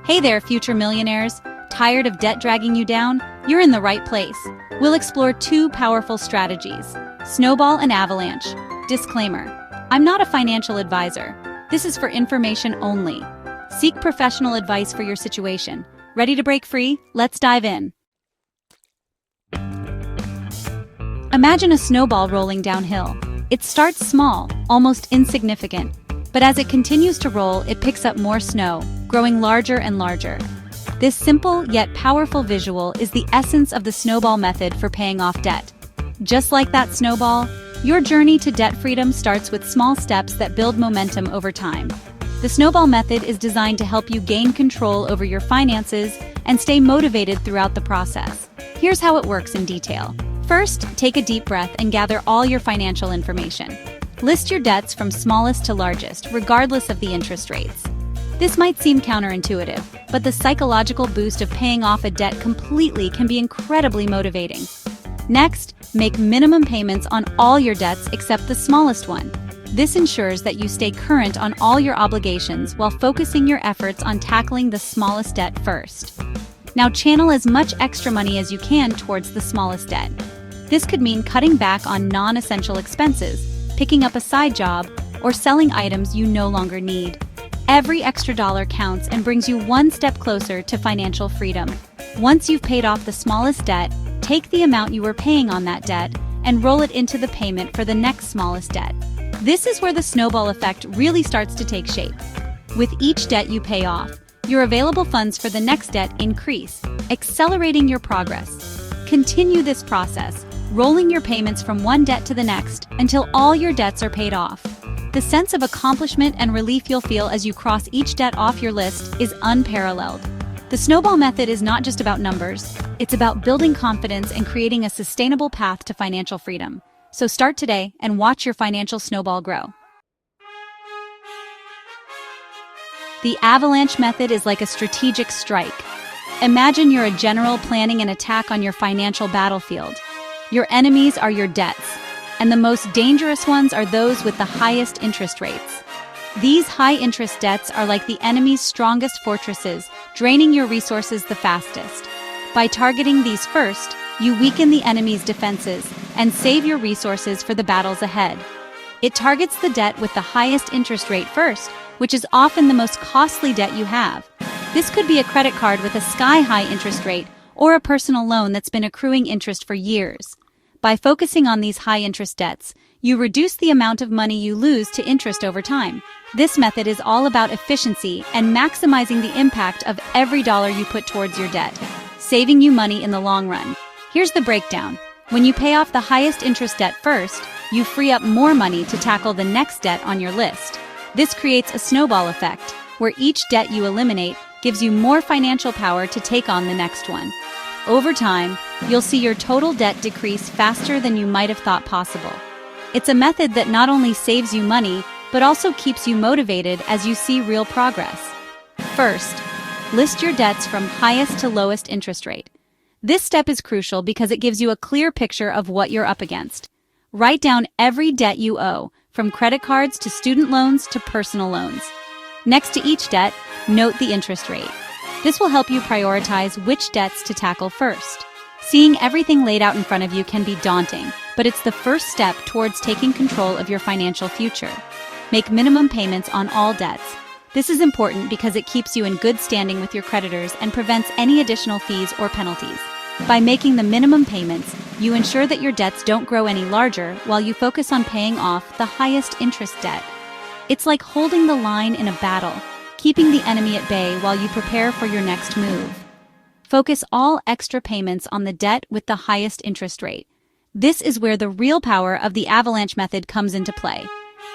Hey there, future millionaires. Tired of debt dragging you down? You're in the right place. We'll explore two powerful strategies: Snowball and Avalanche. Disclaimer: I'm not a financial advisor. This is for information only. Seek professional advice for your situation. Ready to break free? Let's dive in. Imagine a snowball rolling downhill. It starts small, almost insignificant. But as it continues to roll, it picks up more snow, growing larger and larger. This simple yet powerful visual is the essence of the snowball method for paying off debt. Just like that snowball, your journey to debt freedom starts with small steps that build momentum over time. The snowball method is designed to help you gain control over your finances and stay motivated throughout the process. Here's how it works in detail. First, take a deep breath and gather all your financial information. List your debts from smallest to largest, regardless of the interest rates. This might seem counterintuitive, but the psychological boost of paying off a debt completely can be incredibly motivating. Next, make minimum payments on all your debts except the smallest one. This ensures that you stay current on all your obligations while focusing your efforts on tackling the smallest debt first. Now channel as much extra money as you can towards the smallest debt. This could mean cutting back on non-essential expenses, picking up a side job, or selling items you no longer need. Every extra dollar counts and brings you one step closer to financial freedom. Once you've paid off the smallest debt, take the amount you were paying on that debt and roll it into the payment for the next smallest debt. This is where the snowball effect really starts to take shape. With each debt you pay off, your available funds for the next debt increase, accelerating your progress. Continue this process, rolling your payments from one debt to the next until all your debts are paid off. The sense of accomplishment and relief you'll feel as you cross each debt off your list is unparalleled. The snowball method is not just about numbers, it's about building confidence and creating a sustainable path to financial freedom. So start today and watch your financial snowball grow. The Avalanche method is like a strategic strike. Imagine you're a general planning an attack on your financial battlefield. Your enemies are your debts, and the most dangerous ones are those with the highest interest rates. These high-interest debts are like the enemy's strongest fortresses, draining your resources the fastest. By targeting these first, you weaken the enemy's defenses and save your resources for the battles ahead. It targets the debt with the highest interest rate first, which is often the most costly debt you have. This could be a credit card with a sky-high interest rate or a personal loan that's been accruing interest for years. By focusing on these high-interest debts, you reduce the amount of money you lose to interest over time. This method is all about efficiency and maximizing the impact of every dollar you put towards your debt, saving you money in the long run. Here's the breakdown. When you pay off the highest interest debt first, you free up more money to tackle the next debt on your list. This creates a snowball effect, where each debt you eliminate gives you more financial power to take on the next one. Over time, you'll see your total debt decrease faster than you might have thought possible. It's a method that not only saves you money, but also keeps you motivated as you see real progress. First, list your debts from highest to lowest interest rate. This step is crucial because it gives you a clear picture of what you're up against. Write down every debt you owe, from credit cards to student loans to personal loans. Next to each debt, note the interest rate. This will help you prioritize which debts to tackle first. Seeing everything laid out in front of you can be daunting, but it's the first step towards taking control of your financial future. Make minimum payments on all debts. This is important because it keeps you in good standing with your creditors and prevents any additional fees or penalties. By making the minimum payments, you ensure that your debts don't grow any larger while you focus on paying off the highest interest debt. It's like holding the line in a battle, keeping the enemy at bay while you prepare for your next move. Focus all extra payments on the debt with the highest interest rate. This is where the real power of the Avalanche method comes into play.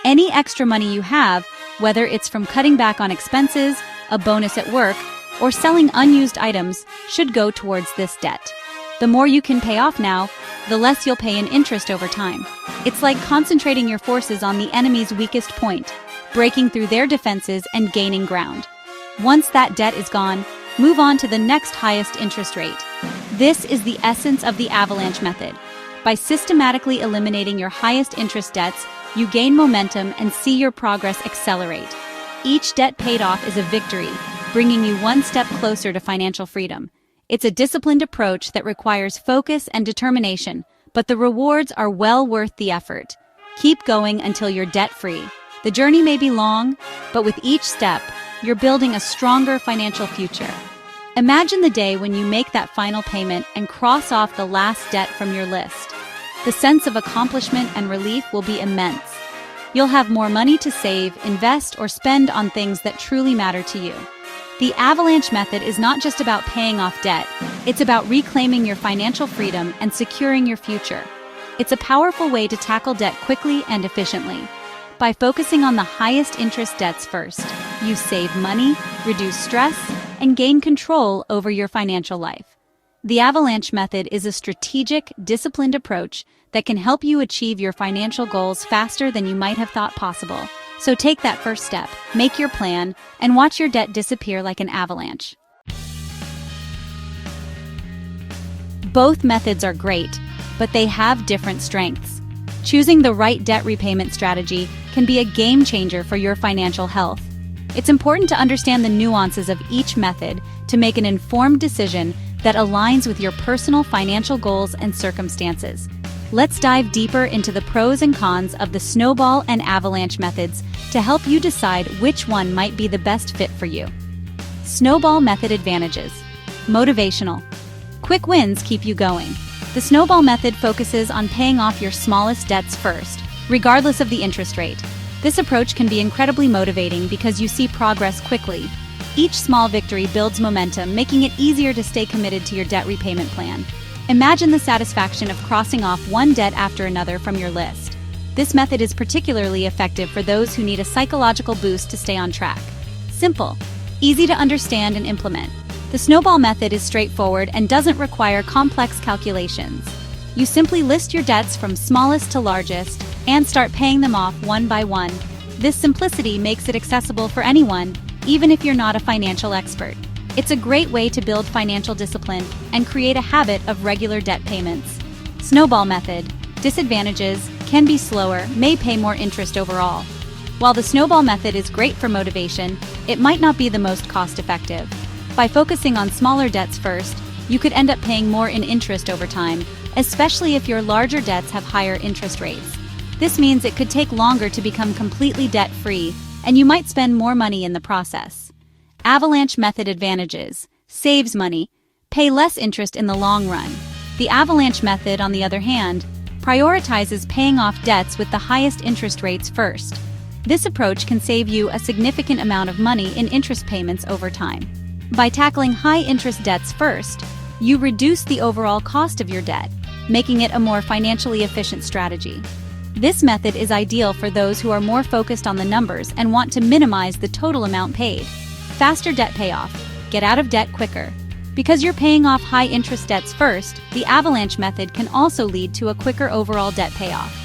Any extra money you have, whether it's from cutting back on expenses, a bonus at work, or selling unused items, should go towards this debt. The more you can pay off now, the less you'll pay in interest over time. It's like concentrating your forces on the enemy's weakest point, breaking through their defenses and gaining ground. Once that debt is gone, move on to the next highest interest rate. This is the essence of the Avalanche method. By systematically eliminating your highest interest debts, you gain momentum and see your progress accelerate. Each debt paid off is a victory, bringing you one step closer to financial freedom. It's a disciplined approach that requires focus and determination, but the rewards are well worth the effort. Keep going until you're debt-free. The journey may be long, but with each step, you're building a stronger financial future. Imagine the day when you make that final payment and cross off the last debt from your list. The sense of accomplishment and relief will be immense. You'll have more money to save, invest, or spend on things that truly matter to you. The Avalanche method is not just about paying off debt, it's about reclaiming your financial freedom and securing your future. It's a powerful way to tackle debt quickly and efficiently. By focusing on the highest interest debts first, you save money, reduce stress, and gain control over your financial life. The Avalanche method is a strategic, disciplined approach that can help you achieve your financial goals faster than you might have thought possible. So take that first step, make your plan, and watch your debt disappear like an avalanche. Both methods are great, but they have different strengths. Choosing the right debt repayment strategy can be a game changer for your financial health. It's important to understand the nuances of each method to make an informed decision that aligns with your personal financial goals and circumstances. Let's dive deeper into the pros and cons of the Snowball and Avalanche methods to help you decide which one might be the best fit for you. Snowball method advantages. Motivational. Quick wins keep you going. The Snowball method focuses on paying off your smallest debts first, regardless of the interest rate. This approach can be incredibly motivating because you see progress quickly. Each small victory builds momentum, making it easier to stay committed to your debt repayment plan. Imagine the satisfaction of crossing off one debt after another from your list. This method is particularly effective for those who need a psychological boost to stay on track. Simple, easy to understand and implement. The Snowball method is straightforward and doesn't require complex calculations. You simply list your debts from smallest to largest and start paying them off one by one. This simplicity makes it accessible for anyone, even if you're not a financial expert. It's a great way to build financial discipline and create a habit of regular debt payments. Snowball method. Disadvantages: can be slower, may pay more interest overall. While the Snowball method is great for motivation, it might not be the most cost-effective. By focusing on smaller debts first, you could end up paying more in interest over time, especially if your larger debts have higher interest rates. This means it could take longer to become completely debt-free, and you might spend more money in the process. Avalanche method advantages: saves money, pay less interest in the long run. The Avalanche method, on the other hand, prioritizes paying off debts with the highest interest rates first. This approach can save you a significant amount of money in interest payments over time. By tackling high-interest debts first, you reduce the overall cost of your debt, making it a more financially efficient strategy. This method is ideal for those who are more focused on the numbers and want to minimize the total amount paid. Faster debt payoff. Get out of debt quicker. Because you're paying off high-interest debts first, the Avalanche method can also lead to a quicker overall debt payoff.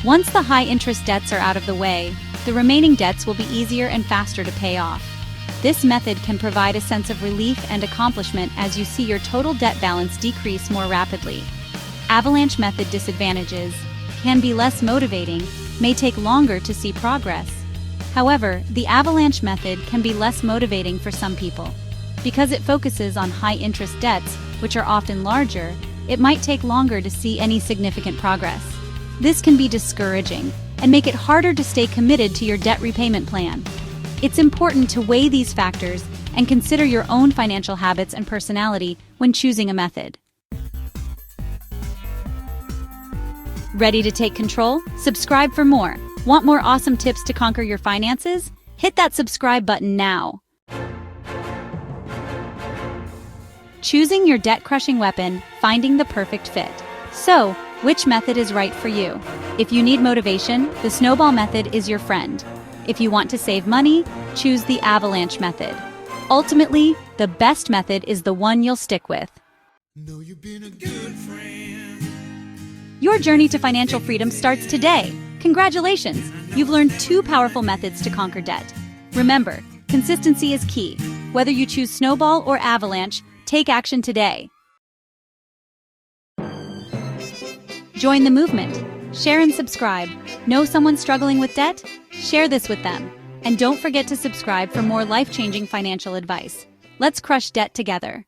Once the high-interest debts are out of the way, the remaining debts will be easier and faster to pay off. This method can provide a sense of relief and accomplishment as you see your total debt balance decrease more rapidly. Avalanche method disadvantages: can be less motivating, may take longer to see progress. However, the Avalanche method can be less motivating for some people. Because it focuses on high-interest debts, which are often larger, it might take longer to see any significant progress. This can be discouraging and make it harder to stay committed to your debt repayment plan. It's important to weigh these factors and consider your own financial habits and personality when choosing a method. Ready to take control? Subscribe for more. Want more awesome tips to conquer your finances? Hit that subscribe button now. Choosing your debt-crushing weapon, finding the perfect fit. So, which method is right for you? If you need motivation, the Snowball method is your friend. If you want to save money, choose the Avalanche method. Ultimately, the best method is the one you'll stick with. Know you've been a good friend. Your journey to financial freedom starts today. Congratulations! You've learned 2 powerful methods to conquer debt. Remember, consistency is key. Whether you choose Snowball or Avalanche, take action today. Join the movement. Share and subscribe. Know someone struggling with debt? Share this with them. And don't forget to subscribe for more life-changing financial advice. Let's crush debt together.